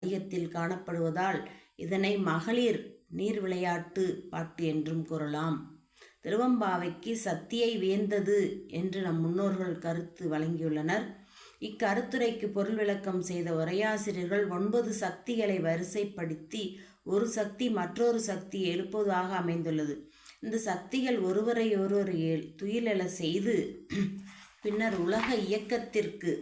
பதிகத்தில் காணப்படுவதால் இதனை மகளிர் நீர் விளையாட்டு பாட்டு என்றும் கூறலாம். திருவம்பாவைக்கு சக்தியை வியந்தது என்று நம் முன்னோர்கள் கருத்து வழங்கியுள்ளனர். இக்கருத்துரைக்கு பொருள் விளக்கம் செய்த உரையாசிரியர்கள் 9 சக்திகளை வரிசைப்படுத்தி ஒரு சக்தி மற்றொரு சக்தி எழுப்புவதாக அமைந்துள்ளது. இந்த சக்திகள் ஒருவரையொருவர் துயிலெழ செய்து பின்னர் உலக இயக்கத்திற்கு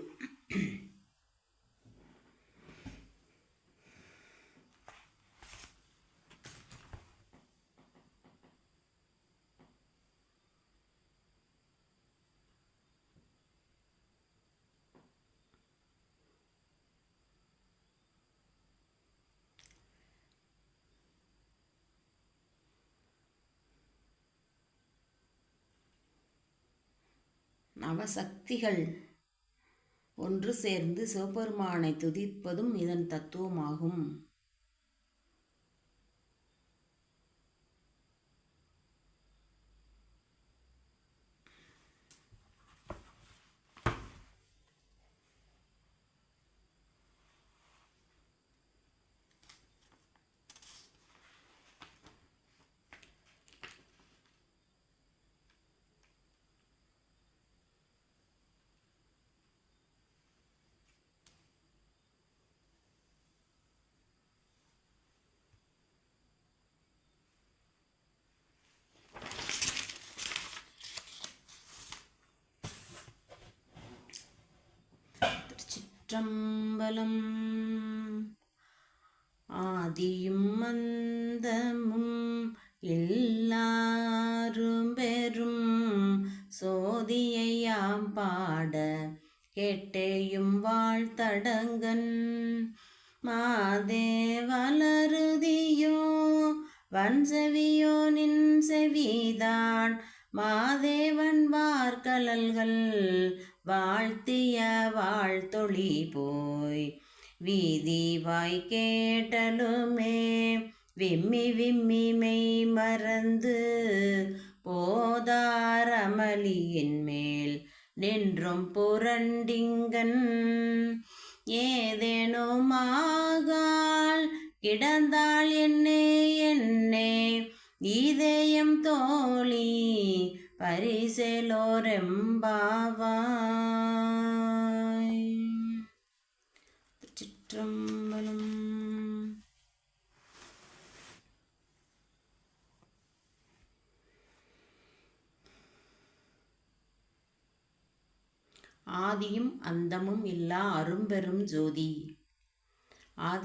நவசக்திகள் ஒன்று சேர்ந்து சிவபெருமானை துதிப்பதும் இதன் தத்துவமாகும். திருச்சிற்றம்பலம். ஆதியும் அந்தமும் எல்லாரும் பெரும் சோதியையாம் பாட கேட்டேயும் வாழ்த்தடங்கன் மாதே வளருதியோ வன்செவியோ நின் செவிதான் மாதேவன் வார்கழல்கள் வாழ்த்திய வாழ்த்தொழி போய் வீதி வாய் கேட்டலுமே விம்மி விம்மி மெய் மறந்து போதாரமளியின் மேல் நின்றும் புரண்டிங்கன் ஏதேனுமாகால் கிடந்தாள் என்னே என்னே ஈதேயம் தோழி பரிசேலோரெம்பாவாய். சிற்றம்பலம். ஆதியும் அந்தமும் இல்லா அரும்பெரும் ஜோதி. ஆதி